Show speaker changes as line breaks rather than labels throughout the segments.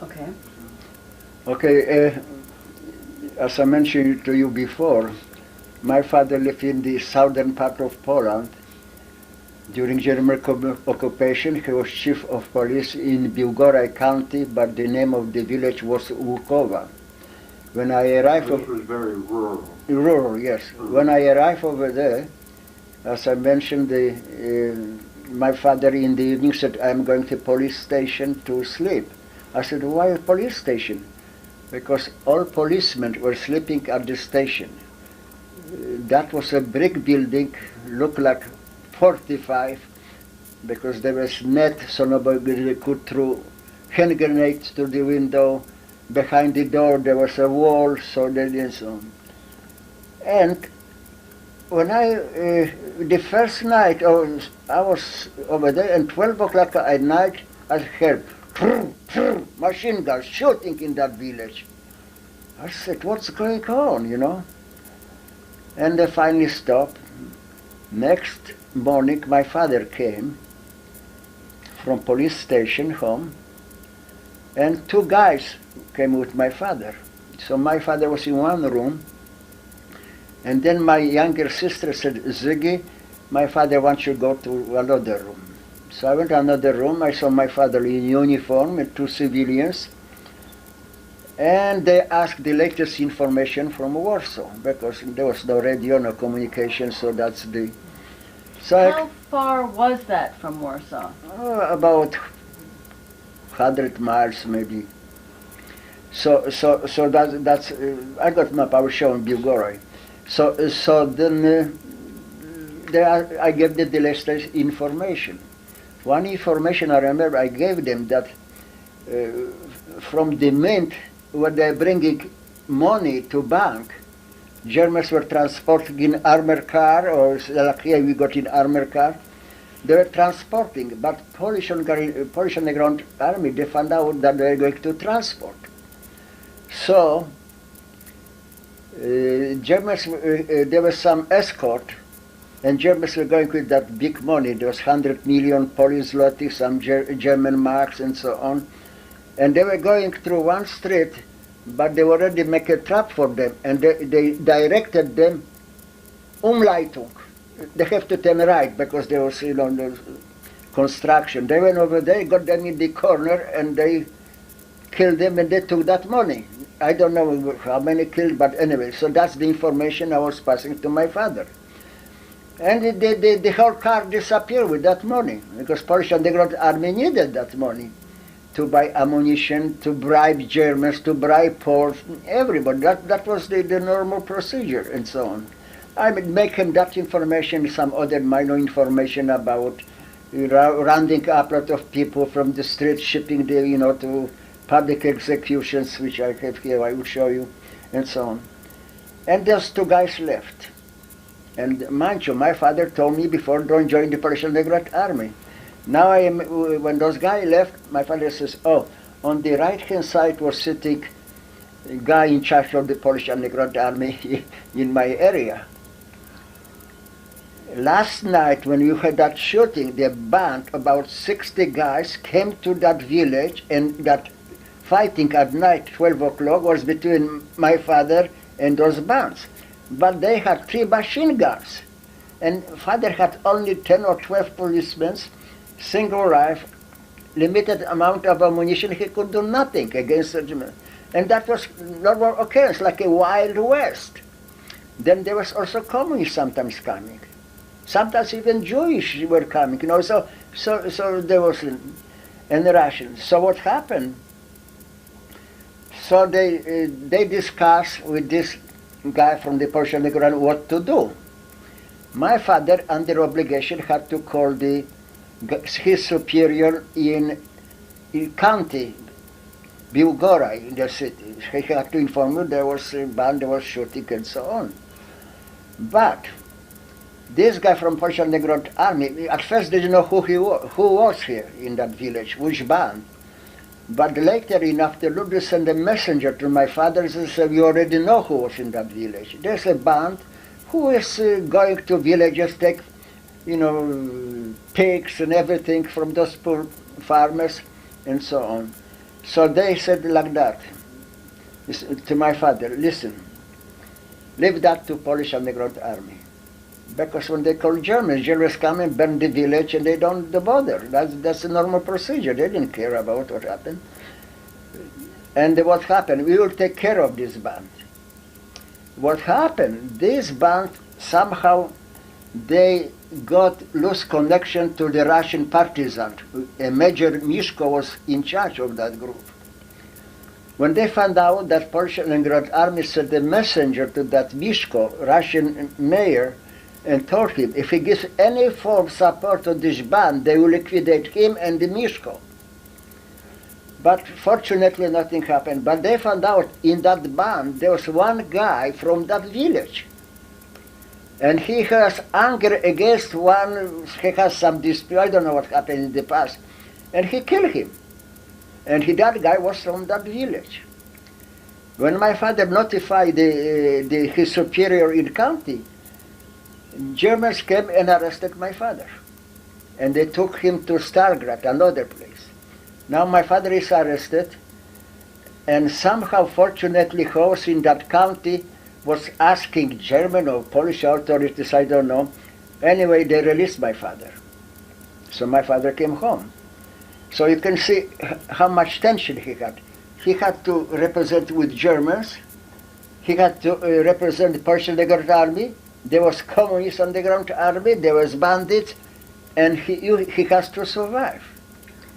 Okay.
Okay, as I mentioned to you before, my father lived in the southern part of Poland. During German occupation, he was chief of police in Biłgoraj County, but the name of the village was Łukowa. When I arrived,
This was very rural.
rural, yes. When I arrived over there, as I mentioned, my father in the evening said, "I'm going to police station to sleep." I said, "Why a police station?" Because all policemen were sleeping at the station. That was a brick building, looked like 45, because there was net, so nobody could throw hand grenades to the window. Behind the door there was a wall, so they didn't so on. And when the first night I was over there, and 12 o'clock at night, I heard machine guns shooting in that village. I said, "What's going on, you know?" And they finally stopped. Next morning, my father came from police station home, and two guys came with my father. So my father was in one room, and then my younger sister said, "Ziggy, my father wants you to go to another room." So I went to another room. I saw my father in uniform and two civilians, and they asked the latest information from Warsaw, because there was no radio, no communication, so that's the... So
How far was that from Warsaw?
about 100 miles maybe. So that's I got map. I was showing Biłgoraj. So then I gave them the latest information. One information I remember I gave them that from the mint, when they're bringing money to bank, Germans were transporting in armored car, or like here we got in armored car. They were transporting, but Polish underground army, they found out that they were going to transport. So Germans, there was some escort, and Germans were going with that big money. There was 100 million Polish zloty, some German marks, and so on. And they were going through one street, but they already make a trap for them, and they directed them Umleitung. They have to turn right because there was, the construction. They went over there, got them in the corner, and they killed them, and they took that money. I don't know how many killed, but anyway, so that's the information I was passing to my father. And the whole car disappeared with that money, because Polish underground army needed that money to buy ammunition, to bribe Germans, to bribe Poles, everybody. That was the normal procedure, and so on. I mean, making that information some other minor information about rounding up a lot of people from the street, shipping them, to public executions, which I have here, I will show you, and so on. And those two guys left. And mind you, my father told me before, don't join the Polish Underground Army. Now when those guys left, my father says, "Oh, on the right-hand side was sitting a guy in charge of the Polish Underground Army in my area." Last night, when we had that shooting, the band, about 60 guys, came to that village, and that fighting at night, 12 o'clock, was between my father and those bands. But they had 3 machine guns, and father had only 10 or 12 policemen, single rifle, limited amount of ammunition. He could do nothing against the Germans. And that was normal occurrence, like a Wild West. Then there was also communists sometimes coming. Sometimes even Jewish were coming, so there was, and Russians. So what happened? So they discussed with this guy from the Polish Underground what to do. My father, under obligation, had to call his superior in county, Biłgoraj, in the city. He had to inform you there was a band, there was shooting, and so on. But this guy from Polish Underground Army, at first didn't know who was here in that village, which band. But later in afternoon, they sent a messenger to my father and said, "You already know who was in that village. There's a band who is going to villages, take, pigs and everything from those poor farmers, and so on." So they said like that to my father, listen, leave that to Polish underground army. Because when they call Germans, Germans come and burn the village and they don't bother. That's a normal procedure. They didn't care about what happened. And what happened? We will take care of this band. What happened? This band, somehow, they got loose connection to the Russian partisan. A Major Mishko was in charge of that group. When they found out that Polish Leningrad army sent a messenger to that Mishko, Russian mayor, and told him if he gives any form of support to this band, they will liquidate him and the Mishko. But fortunately nothing happened. But they found out in that band there was one guy from that village. And he has anger against one, he has some dispute, I don't know what happened in the past. And he killed him. And that guy was from that village. When my father notified his superior in county, Germans came and arrested my father. And they took him to Stargrad, another place. Now my father is arrested, and somehow, fortunately, who's in that county was asking German or Polish authorities, I don't know. Anyway, they released my father. So my father came home. So you can see how much tension he had. He had to represent with Germans. He had to represent the Polish underground army. There was communist underground army. There was bandits, and he has to survive.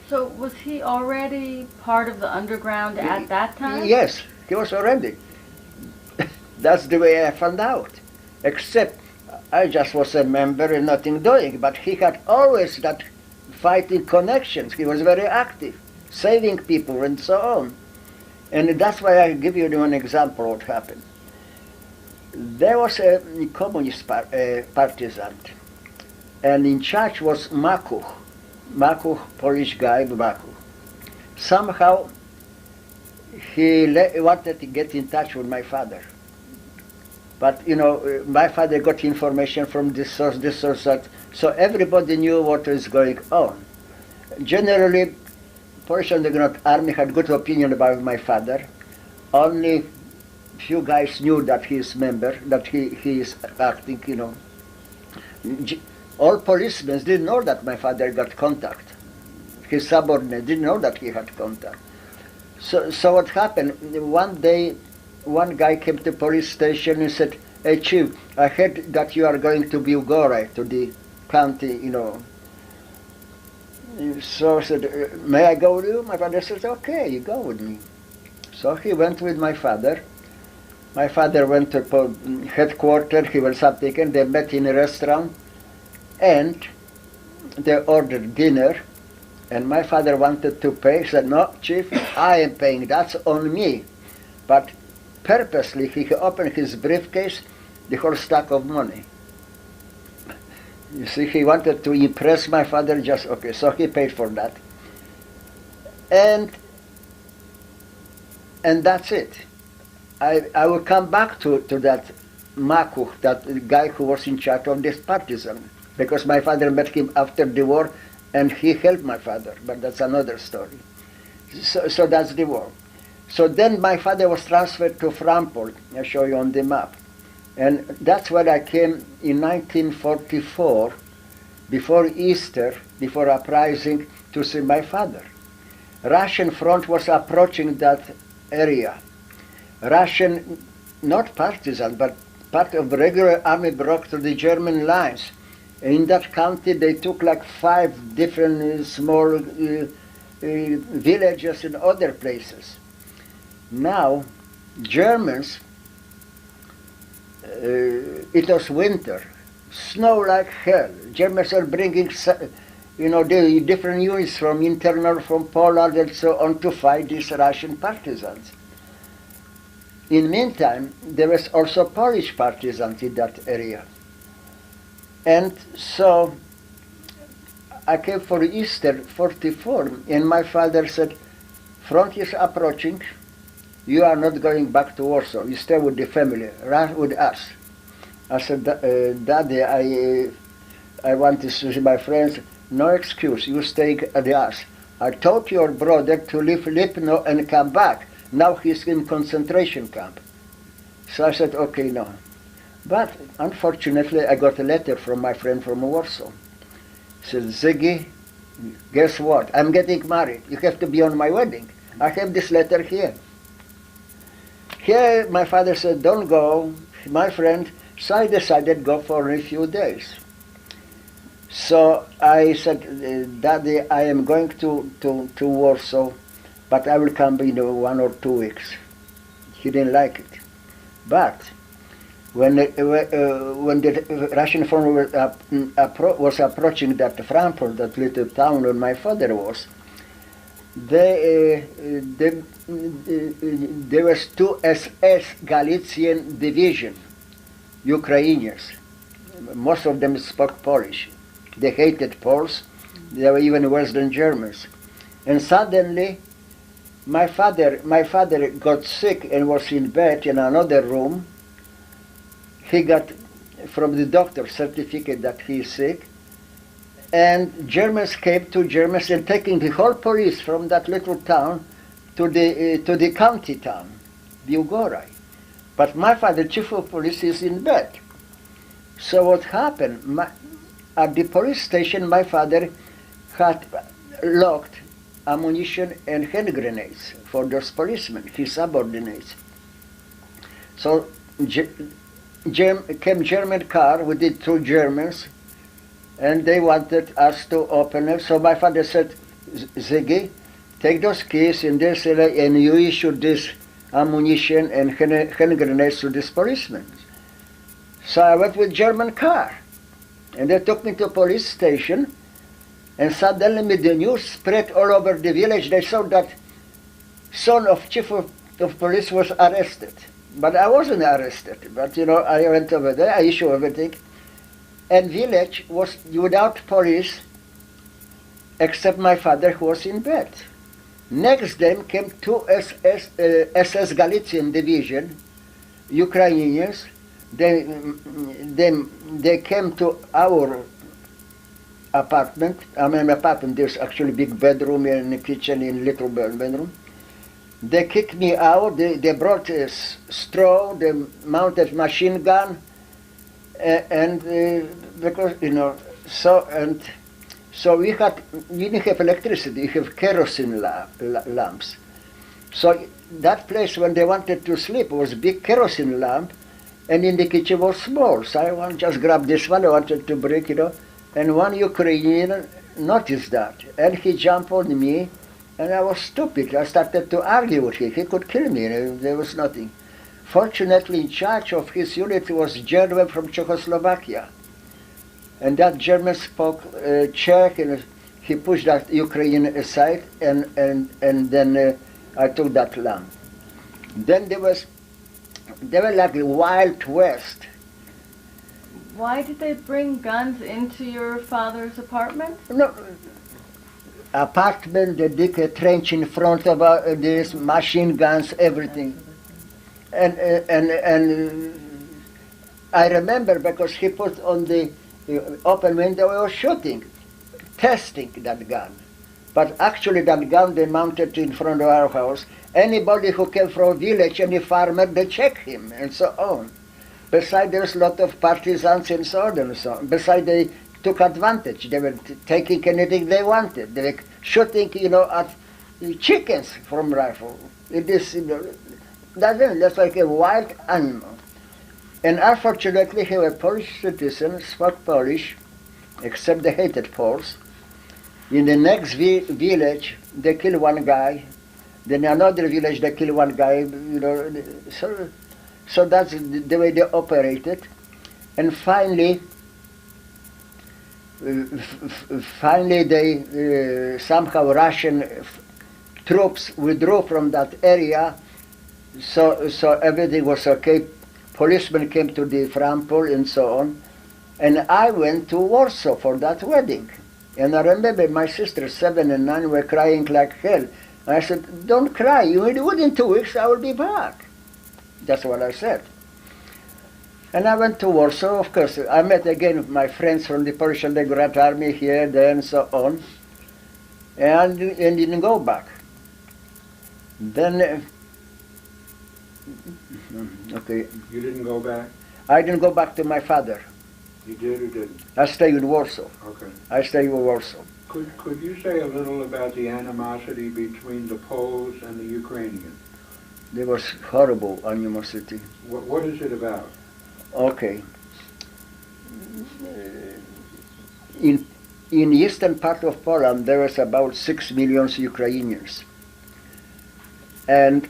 So was he already part of the underground at that time?
Yes, he was already. That's the way I found out. Except I just was a member and nothing doing. But he had always that fighting connections. He was very active, saving people and so on. And that's why I give you one example what happened. There was a communist partisan, and in charge was Makuch, Polish guy, Makuch. Somehow he wanted to get in touch with my father. But, my father got information from this source, that, so everybody knew what was going on. Generally, Polish underground army had good opinion about my father. Only few guys knew that he is member, that he is acting, All policemen didn't know that my father got contact. His subordinate didn't know that he had contact. So what happened, one day, one guy came to the police station and said, "Hey, Chief, I heard that you are going to Biłgoraj, to the county, So I said, "May I go with you?" My father said, "Okay, you go with me." So he went with my father. My father went to headquarters, he was taken, they met in a restaurant, and they ordered dinner, and my father wanted to pay. He said, "No, Chief, I am paying, that's on me." But purposely, he opened his briefcase, the whole stack of money. You see, he wanted to impress my father, so he paid for that. And that's it. I will come back to that Makuch, that guy who was in charge of this partisan, because my father met him after the war, and he helped my father, but that's another story. So that's the war. So then my father was transferred to Frankfurt, I show you on the map. And that's where I came in 1944, before Easter, before uprising, to see my father. Russian front was approaching that area. Russian, not partisan, but part of regular army broke through the German lines. In that county, they took like 5 different small villages and other places. Now, Germans, it was winter, snow like hell. Germans are bringing, the different units from internal, from Poland and so on to fight these Russian partisans. In the meantime, there was also Polish partisans in that area. And so I came for Easter 44, and my father said, "Front is approaching. You are not going back to Warsaw. You stay with the family, with us." I said, "Daddy, I want to see my friends." "No excuse. You stay at us. I told your brother to leave Lipno and come back. Now he's in concentration camp. So I said, okay, no. But unfortunately, I got a letter from my friend from Warsaw. He said, Ziggy, guess what? I'm getting married. You have to be on my wedding. I have this letter here. Here, my father said, don't go, my friend. So I decided to go for a few days. So I said, Daddy, I am going to Warsaw, but I will come in 1 or 2 weeks. He didn't like it. But when the Russian front was approaching that Frankfurt, that little town where my father was, there was 2 SS Galician division, Ukrainians. Most of them spoke Polish. They hated Poles. They were even worse than Germans. And suddenly, my father got sick and was in bed in another room. He got from the doctor certificate that he is sick. And Germans came, 2 Germans, and taking the whole police from that little town to the county town, Biłgoraj. But my father, chief of police, is in bed. So what happened? At the police station, my father had locked ammunition and hand grenades for those policemen, his subordinates. So came German car with the 2 Germans, and they wanted us to open it. So my father said, Ziggy, take those keys in this area and you issue this ammunition and hand grenades to these policemen. So I went with German car. And they took me to a police station, and suddenly the news spread all over the village. They saw that son of chief of police was arrested. But I wasn't arrested. But I went over there, I issued everything. And village was without police, except my father who was in bed. Next day came 2 SS Galician division, Ukrainians. They came to our apartment. I mean, apartment, there's actually a big bedroom and a kitchen in little bedroom. They kicked me out. They brought a straw, they mounted machine gun, and because, so we didn't have electricity, we have kerosene lamps. So that place, when they wanted to sleep, was a big kerosene lamp, and in the kitchen was small. So I just grabbed this one, I wanted to break it off, and one Ukrainian noticed that, and he jumped on me, and I was stupid. I started to argue with him. He could kill me, there was nothing. Fortunately, in charge of his unit was a German from Czechoslovakia. And that German spoke Czech, and he pushed that Ukrainian aside, and then I took that lamp. Then they were like the Wild West.
Why did they bring guns into your father's apartment?
No, apartment, they dig a trench in front of this, machine guns, everything. And I remember because he put on the open window, I was shooting, testing that gun. But actually that gun they mounted in front of our house. Anybody who came from a village, any farmer, they check him and so on. Besides, there's a lot of partisans and so on and so on. Besides, they took advantage. They were taking anything they wanted. They were shooting, at chickens from rifle. It is, that's like a wild animal. And unfortunately, he was a Polish citizen, spoke Polish, except they hated Poles. In the next village, they kill one guy. Then another village, they kill one guy. So that's the way they operated. And finally, they somehow Russian troops withdrew from that area. So everything was okay. Policemen came to the Frankfurt and so on. And I went to Warsaw for that wedding. And I remember my sisters, 7 and 9, were crying like hell. And I said, don't cry, within 2 weeks I will be back. That's what I said. And I went to Warsaw, of course. I met again my friends from the Polish Underground Army here, there, and so on. and didn't go back. Then, okay,
You didn't go back?
I didn't go back to my father.
You did or didn't?
I stayed in Warsaw.
Okay.
I stayed in Warsaw.
Could you say a little about the animosity between the Poles and the Ukrainians?
There was horrible animosity.
What is it about?
Okay. In eastern part of Poland, there was about 6 million Ukrainians. And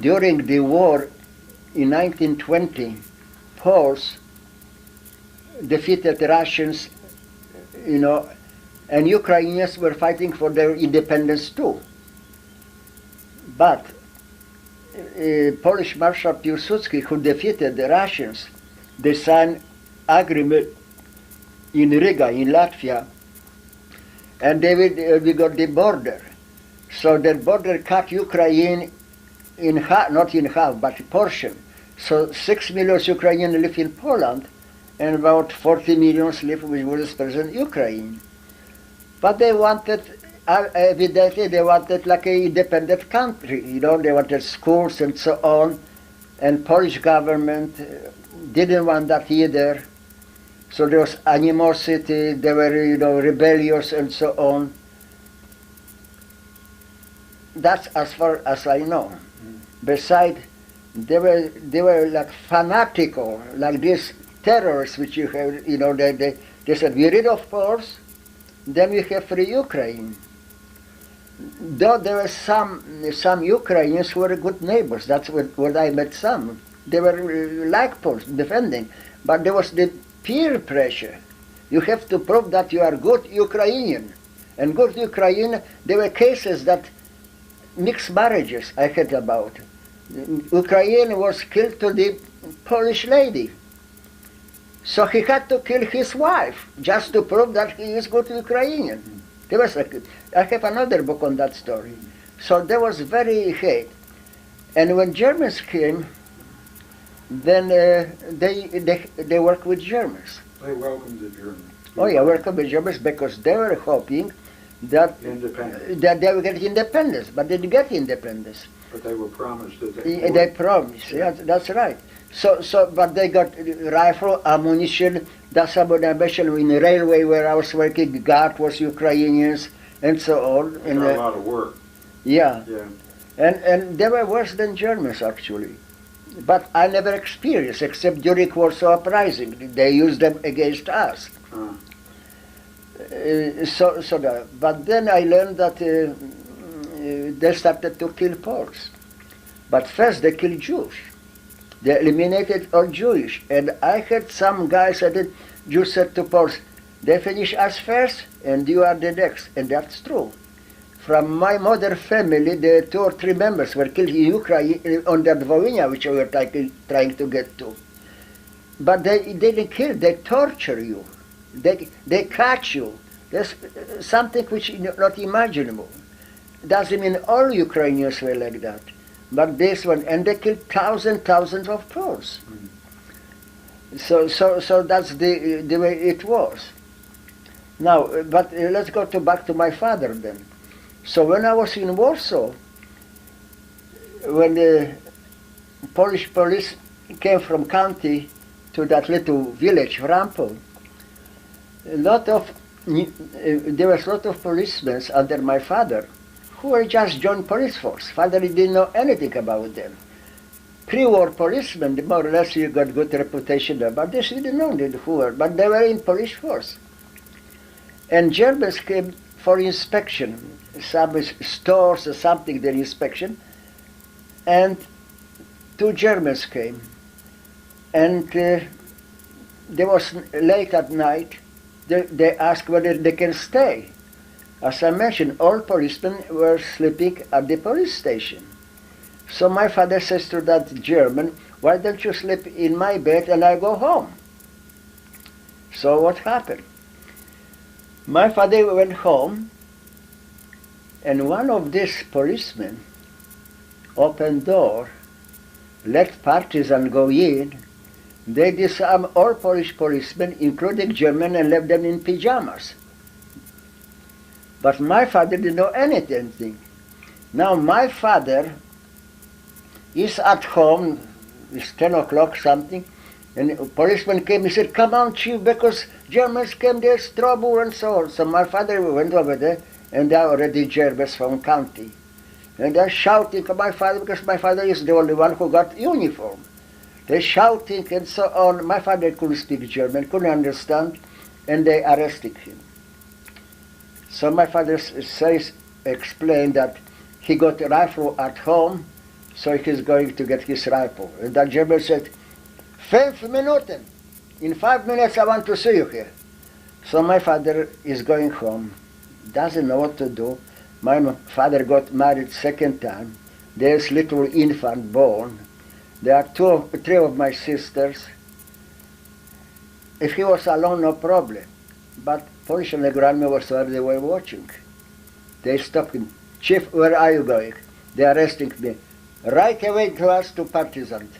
during the war in 1920, Poles defeated Russians, and Ukrainians were fighting for their independence too. But Polish Marshal Piłsudski, who defeated the Russians, they signed agreement in Riga, in Latvia, and we got the border. So the border cut Ukraine in half, not in half, but a portion. So 6 million Ukrainians live in Poland, and about 40 million live with what is present Ukraine. But they wanted, evidently they wanted like an independent country, they wanted schools and so on, and Polish government didn't want that either. So there was animosity, they were, rebellious and so on. That's as far as I know. Besides, they were like fanatical, like these terrorists which you have, they said, we're rid of Poles, then we have free Ukraine. Though there were some Ukrainians who were good neighbors, that's what I met some. They were like Poles, defending, but there was the peer pressure. You have to prove that you are good Ukrainian. And good Ukrainian, there were cases that mixed marriages I heard about. Ukrainian was killed to the Polish lady. So he had to kill his wife just to prove that he is good Ukrainian. There was I have another book on that story. So there was very hate. And when Germans came, then they worked with Germans.
They welcomed the Germans.
Oh yeah, welcomed the Germans because they were hoping that they would get independence, but they didn't get independence.
But they were promised that they would.
They promised, yeah, that's right. But they got rifle, ammunition, that's about ammunition in the railway where I was working, guard was Ukrainians, and so on.
They got a lot of work.
Yeah.
Yeah.
And they were worse than Germans, actually. But I never experienced, except during Warsaw Uprising. They used them against us. But then I learned that they started to kill Poles. But first they killed Jews. They eliminated all Jewish. And I heard some guys said, Jews said to Poles, they finish us first and you are the next. And that's true. From my mother family, the 2 or 3 members were killed in Ukraine on that WWII, which we were trying to get to. But they didn't kill, they torture you. They catch you. There's something which is not imaginable. Doesn't mean all Ukrainians were like that. But this one, and they killed thousands of Poles. So that's the way it was. Now, but let's go back to my father then. So when I was in Warsaw, when the Polish police came from county to that little village, Rampol, there was a lot of policemen under my father who were just joined police force. Father didn't know anything about them. Pre-war policemen, more or less you got good reputation there, but this we didn't know who were, but they were in police force. And Germans came for inspection, some stores or something, their inspection, and 2 Germans came. And there was late at night, they asked whether they can stay. As I mentioned, all policemen were sleeping at the police station. So my father says to that German, why don't you sleep in my bed and I go home? So what happened? My father went home, and one of these policemen opened door, let partisans go in. They disarmed all Polish policemen, including German, and left them in pajamas. But my father didn't know anything. Now my father is at home, it's 10 o'clock something, and a policeman came, he said, come on, chief, because Germans came, there's trouble and so on. So my father went over there, and they're already Germans from county. And they're shouting at my father, because my father is the only one who got uniform. They're shouting and so on. My father couldn't speak German, couldn't understand, and they arrested him. So my father explained that he got a rifle at home, so he's going to get his rifle. And that German said, 5 Minuten. In 5 minutes I want to see you here. So my father is going home, doesn't know what to do. My father got married second time. There's little infant born. There are 3 of my sisters. If he was alone, no problem. But Polish and the grandma was where they were watching. They stopped him. Chief, where are you going? They are arresting me. Right away to us to partisans.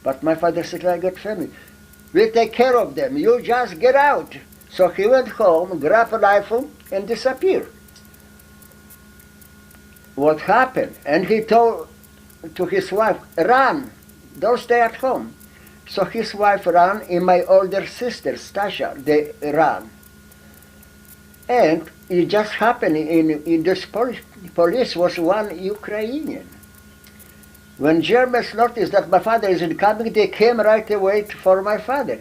But my father said, I got family. We'll take care of them. You just get out. So he went home, grabbed a rifle, and disappeared. What happened? And he told to his wife, run, don't stay at home. So his wife ran, and my older sister, Stasha, they ran. And it just happened in this police was one Ukrainian. When Germans noticed that my father isn't coming, they came right away for my father.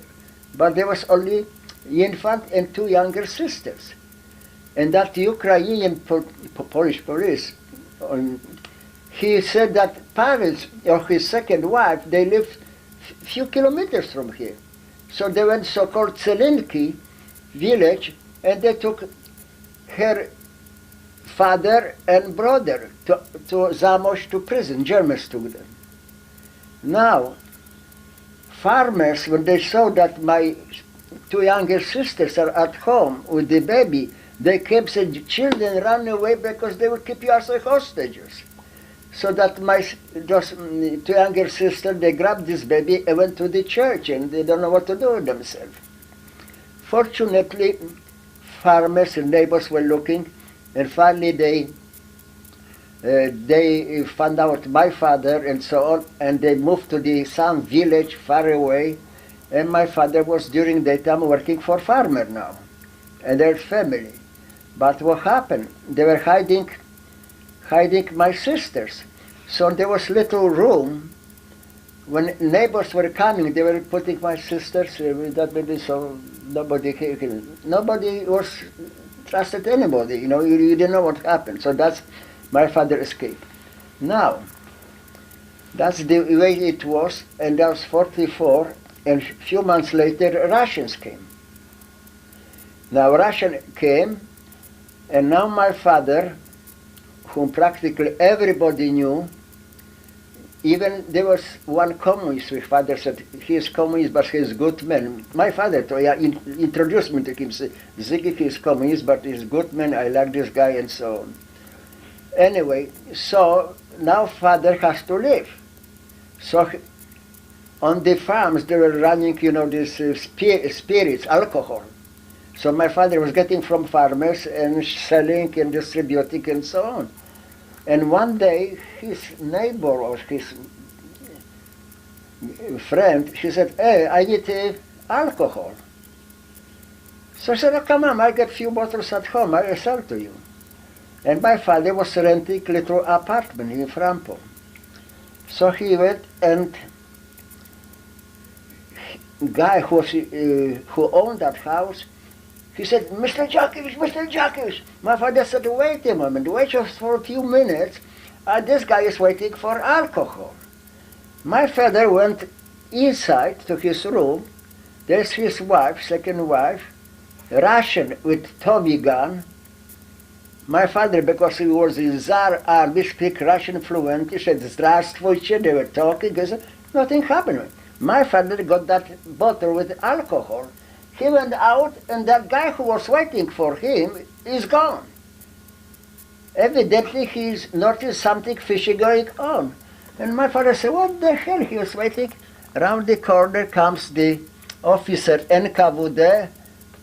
But there was only infant and 2 younger sisters. And that Ukrainian Polish police, he said that parents or his second wife, they lived few kilometers from here. So they went so-called Celinki village, and they took her father and brother to Zamość to prison. Germans took them. Now, farmers, when they saw that my 2 younger sisters are at home with the baby, they came and said, children, run away because they will keep you as hostages. So that those 2 younger sisters, they grabbed this baby and went to the church, and they don't know what to do with themselves. Fortunately, farmers and neighbors were looking, and finally they found out my father and so on, and they moved to some village far away, and my father was during that time working for farmer now, and their family. But what happened? They were hiding my sisters. So there was little room. When neighbors were coming, they were putting my sisters with that baby, so nobody was trusted anybody. You know, you didn't know what happened. So that's my father escaped. Now, that's the way it was, and that was 44, and a few months later, Russians came. Now, Russian came, and now my father, whom practically everybody knew, even there was one communist, my father said, he is communist, but he is good man. My father introduced me to him, said, Ziggy, he is communist, but he is good man, I like this guy, and so on. Anyway, so now father has to leave. So on the farms, they were running, you know, these spirits, alcohol. So my father was getting from farmers and selling and distributing and so on. And one day, his neighbor or his friend, she said, hey, I need alcohol. So I said, oh, come on, I got a few bottles at home, I'll sell to you. And my father was renting a little apartment in Frampo. So he went, and guy who owned that house, he said, Mr. Jarkiewicz. My father said, wait a moment, wait just for a few minutes. This guy is waiting for alcohol. My father went inside to his room. There's his wife, second wife, Russian with Tommy gun. My father, because he was in Tsar army, speak Russian fluent. He said, Здравствуйте, they were talking. He said, nothing happened. My father got that bottle with alcohol. He went out, and that guy who was waiting for him is gone. Evidently, he's noticed something fishy going on. And my father said, what the hell? He was waiting. Around the corner comes the officer NKVD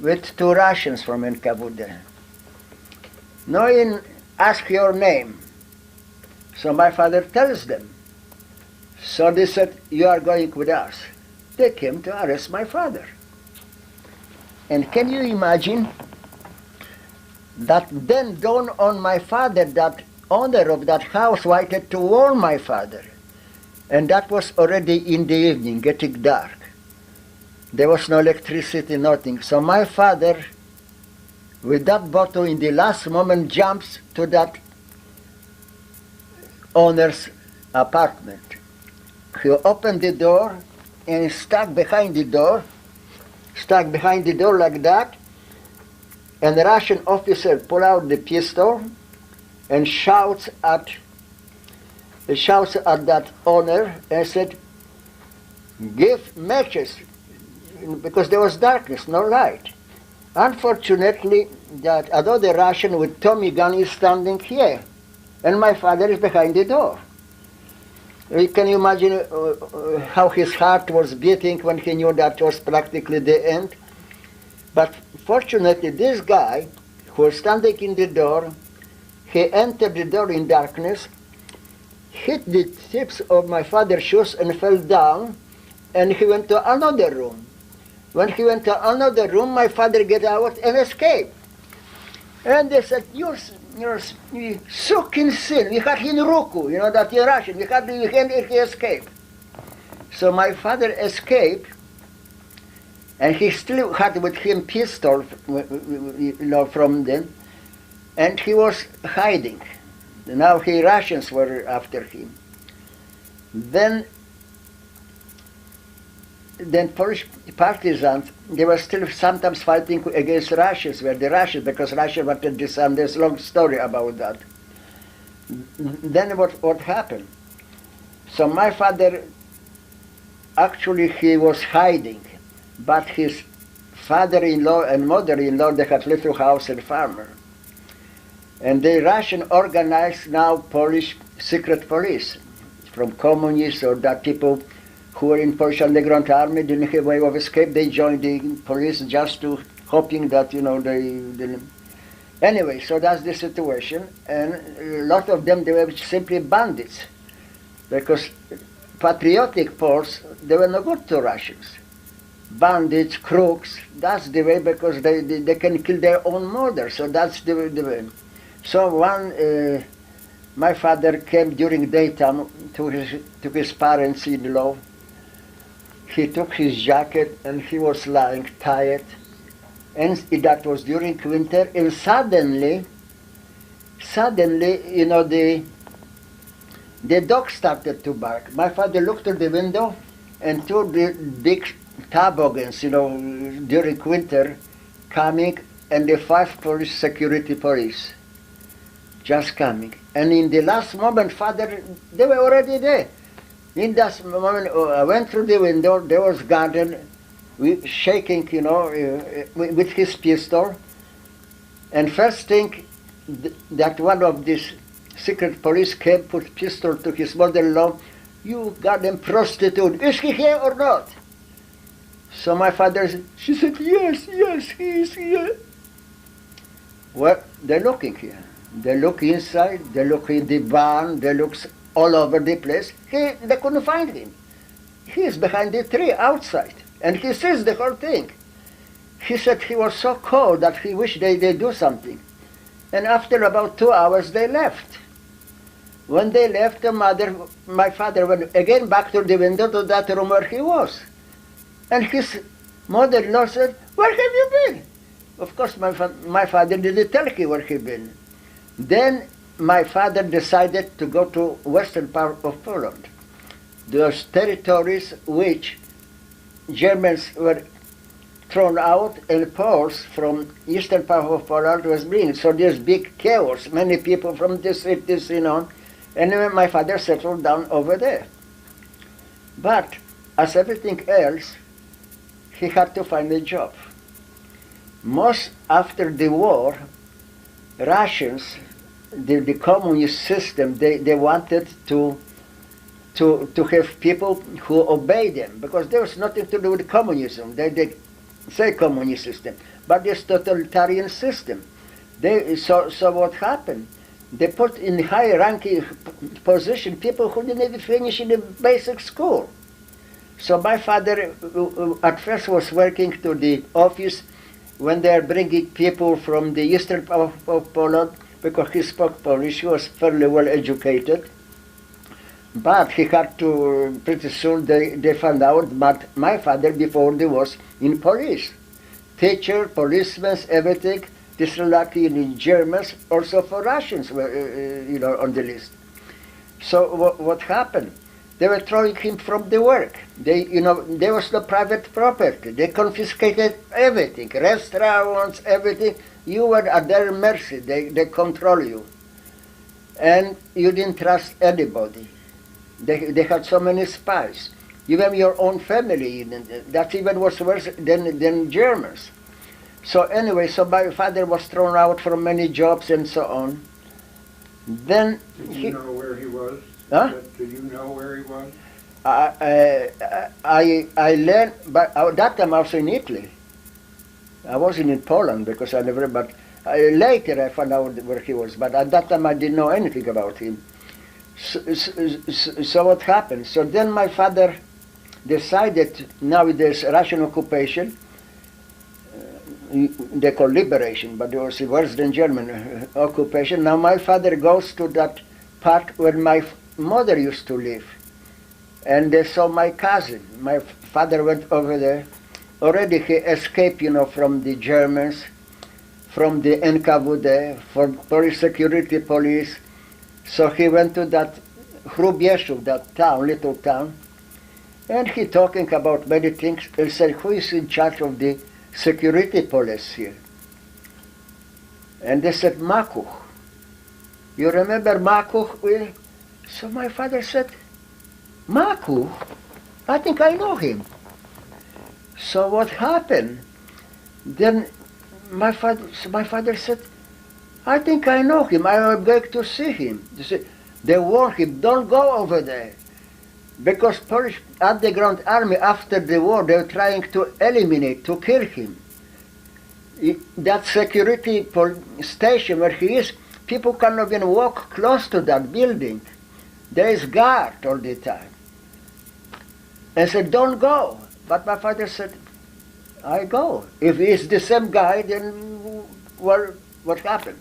with 2 Russians from NKVD. No one ask your name. So my father tells them. So they said, you are going with us. They came to arrest my father. And can you imagine that then dawned on my father that owner of that house wanted to warn my father. And that was already in the evening, getting dark. There was no electricity, nothing. So my father, with that bottle in the last moment, jumps to that owner's apartment. He opened the door and stuck behind the door like that, and the Russian officer pulled out the pistol and shouts at that owner and said, give matches, because there was darkness, no light. Unfortunately, that another Russian with Tommy gun is standing here, and my father is behind the door. Can you imagine how his heart was beating when he knew that was practically the end? But fortunately, this guy who was standing in the door, he entered the door in darkness, hit the tips of my father's shoes and fell down, and he went to another room. When he went to another room, my father get out and escaped. And they said, you're sukin sin, we had in ruku, you know that in Russian, we had he escaped. So my father escaped, and he still had with him pistol, you know, from them, and he was hiding. Now Russians were after him. Then Polish partisans, they were still sometimes fighting against Russians, because Russia wanted disarm. There's a long story about that. Then what happened? So my father, actually he was hiding, but his father-in-law and mother-in-law, they had little house and farmer. And the Russian organized now Polish secret police from communists or that people who were in Polish underground army, didn't have a way of escape. They joined the police just to hoping that, you know, they anyway, so that's the situation. And a lot of them, they were simply bandits, because patriotic Poles, they were no good to Russians. Bandits, crooks, that's the way, because they can kill their own mother, so that's the way. So my father came during daytime to his parents-in-law. He took his jacket and he was lying tired, and that was during winter. And suddenly, you know, the dog started to bark. My father looked through the window, and two big toboggans, you know, during winter, coming, and the 5 Polish security police just coming. And in the last moment, father, they were already there. In that moment, I went through the window, there was garden, shaking, you know, with his pistol. And first thing, that one of these secret police came, put pistol to his mother-in-law. You goddamn prostitute, is he here or not? So my father, she said, yes, he is here. Well, they're looking here. They look inside, they look in the barn, they look all over the place. They couldn't find him. He is behind the tree outside, and he sees the whole thing. He said he was so cold that he wished they do something. And after about 2 hours, they left. When they left, my father went again back to the window to that room where he was. And his mother-in-law said, where have you been? Of course, my father didn't tell him where he'd been. Then my father decided to go to western part of Poland. Those territories which Germans were thrown out, and Poles from eastern part of Poland was bringing. So there's big chaos, many people from this cities, you know. And my father settled down over there. But as everything else, he had to find a job. Most after the war, Russians, the communist system, they wanted to have people who obey them, because there was nothing to do with communism. They say communist system, but this totalitarian system. So what happened? They put in high-ranking position people who didn't even finish in the basic school. So my father at first was working to the office when they are bringing people from the eastern part of Poland, because he spoke Polish, he was fairly well educated. But he had to, pretty soon they found out that my father before there was in police. Teacher, policemen, everything. This is lucky in Germans, also for Russians were, on the list. So what happened? They were throwing him from the work. There was no private property. They confiscated everything, restaurants, everything. You were at their mercy. They control you. And you didn't trust anybody. They had so many spies. Even your own family, that even was worse than Germans. So anyway, so my father was thrown out from many jobs and so on. Then
Did you know where he was?
Huh?
Did you know where he was?
I learned, but at that time I was in Italy. I wasn't in Poland because I never, but later I found out where he was. But at that time I didn't know anything about him. So what happened? So then my father decided, now there's Russian occupation, they call liberation, but it was worse than German occupation. Now my father goes to that part where my mother used to live. And they saw my cousin. My father went over there. Already he escaped, from the Germans, from the NKVD, for police security police. So he went to that Hrubieszów, that town, little town, and he talking about many things. He said, who is in charge of the security police here? And they said, Makuch. You remember Makuch? So my father said, Makuch? I think I know him. So what happened? Then my father said, I think I know him. I am going to see him. They warned him, don't go over there. Because Polish underground army after the war, they were trying to eliminate, to kill him. That security station where he is, people cannot even walk close to that building. There is guard all the time. And said, don't go. But my father said, I go. If he's the same guy, then what happened?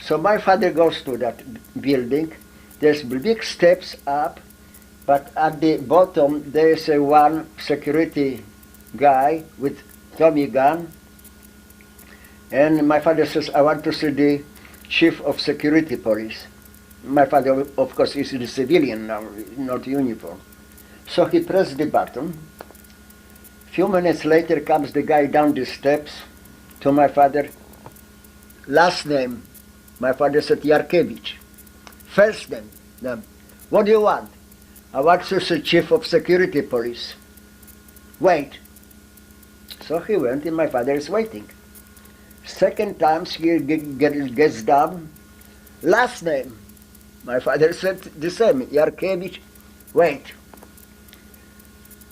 So my father goes to that building. There's big steps up, but at the bottom there is one security guy with Tommy gun. And my father says, I want to see the chief of security police. My father, of course, is a civilian now, not uniform. So he pressed the button. Few minutes later comes the guy down the steps to my father. Last name, my father said Jarkiewicz. First name, what do you want? I want to see chief of security police. Wait. So he went and my father is waiting. Second time he gets down. Last name, my father said the same, Jarkiewicz. Wait.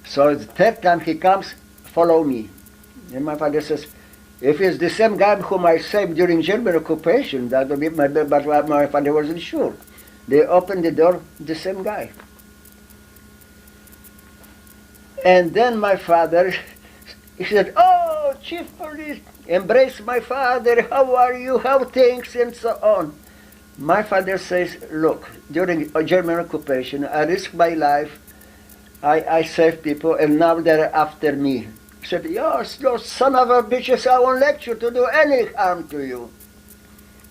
So the third time he comes, follow me. And my father says, if it's the same guy whom I saved during German occupation, that would be but my father wasn't sure. They opened the door, the same guy. And then my father, he said, oh, chief police, embrace my father, how are you, how things, and so on. My father says, look, during German occupation, I risked my life, I saved people, and now they're after me. He said, yes, those son of a bitches, I won't let you to do any harm to you.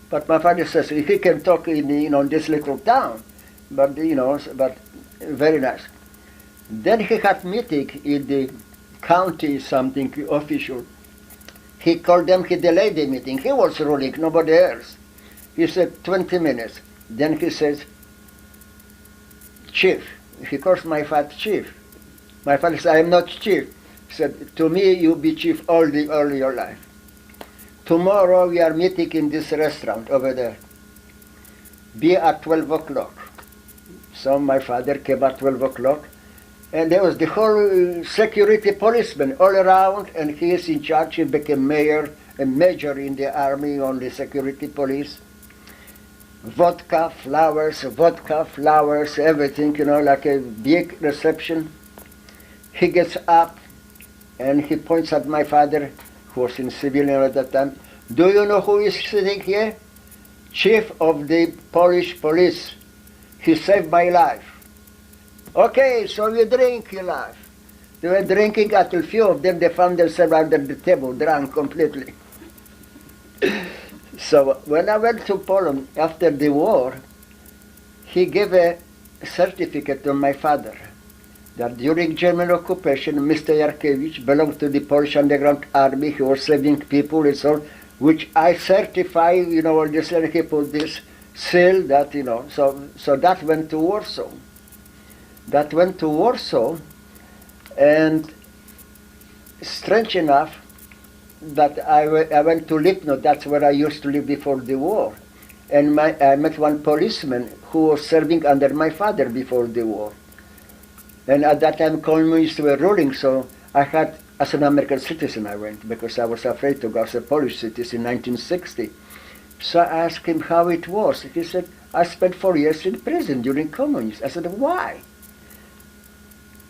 But my father says, he can talk in this little town, but but very nice. Then he had meeting in the county, something official. He called them, he delayed the meeting. He was ruling, nobody else. He said 20 minutes. Then he says, chief. He calls my father chief. My father said, I am not chief. He said, to me, you be chief all your life. Tomorrow we are meeting in this restaurant over there. Be at 12 o'clock. So my father came at 12 o'clock, And there was the whole security policemen all around, and he is in charge. He became mayor, a major in the army on the security police. Vodka, flowers, everything, you know, like a big reception. He gets up and he points at my father, who was in civilian at that time. Do you know who is sitting here? Chief of the Polish police. He saved my life. Okay, so you drink, you laugh. They were drinking until few of them, they found themselves under the table, drunk completely. So when I went to Poland after the war, he gave a certificate to my father that during German occupation, Mr. Jarkiewicz belonged to the Polish underground army. He was saving people and so on, which I certify, you know, all this, and he put this seal that, you know, so that went to Warsaw. That went to Warsaw, and strange enough, that I went to Lipno. That's where I used to live before the war. And I met one policeman who was serving under my father before the war. And at that time, communists were ruling, so I had, as an American citizen, I went, because I was afraid to go as a Polish citizen in 1960. So I asked him how it was. He said, I spent 4 years in prison during communism. I said, why?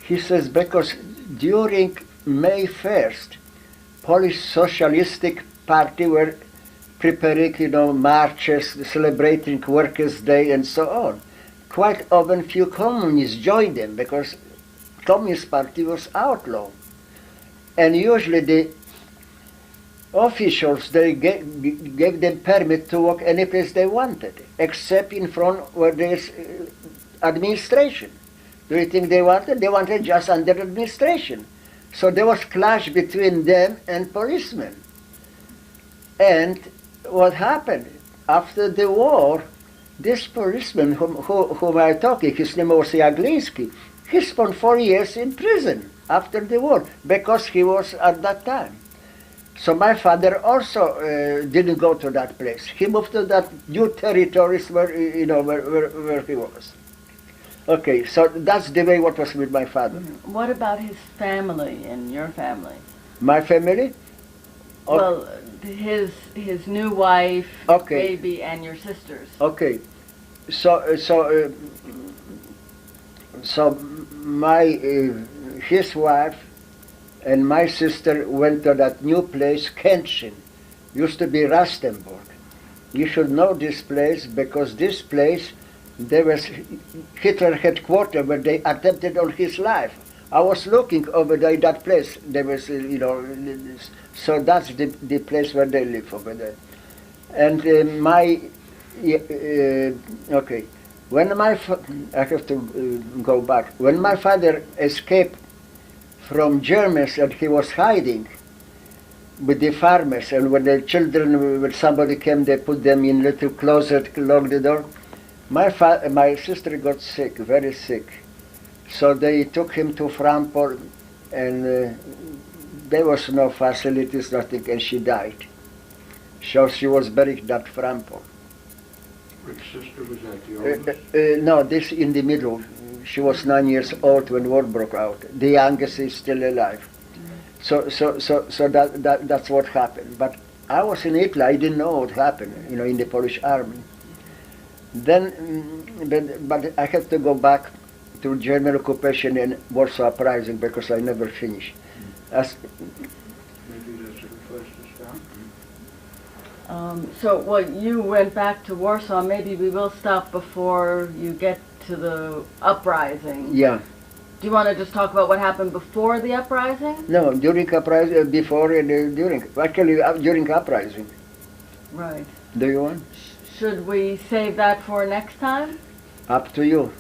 He says, because during May 1st, Polish Socialistic Party were preparing, you know, marches, celebrating Workers' Day and so on. Quite often few communists joined them because Communist Party was outlawed. And usually the officials, they gave them permit to walk any place they wanted, except in front where there's administration. Do you think they wanted? They wanted just under administration. So there was clash between them and policemen. And what happened? After the war, this policeman whom I talking, his name was Jagliński, he spent 4 years in prison after the war because he was at that time. So my father also didn't go to that place. He moved to that new territories where, you know, where he was. Okay, so that's the way what was with my father.
What about his family and your family?
My family?
Well, his new wife,
Okay.
baby, and your sisters.
Okay, so my his wife and my sister went to that new place, Kętrzyn. Used to be Rastenburg. You should know this place because this place, there was Hitler headquarters where they attempted on his life. I was looking over there, that place. There was, you know, so that's the place where they live over there. And okay, when I have to go back. When my father escaped from Germans and he was hiding with the farmers, and when the children, when somebody came, they put them in little closet, locked the door. My sister got sick, very sick. So they took him to Frankfurt, and there was no facilities, nothing, and she died. So she was buried at Frankfurt.
Which sister was that, the oldest?
No, this in the middle. She was 9 years old when war broke out. The youngest is still alive. So that's what happened. But I was in Italy. I didn't know what happened, you know, in the Polish army. But I had to go back to German occupation and Warsaw Uprising because I never finished.
Maybe that's the first to start.
So, well, you went back to Warsaw. Maybe we will stop before you get to the uprising.
Yeah.
Do you want to just talk about what happened before the uprising?
No, during uprising, before and during. Actually, during uprising.
Right.
Do you want?
Should we save that for next time?
Up to you.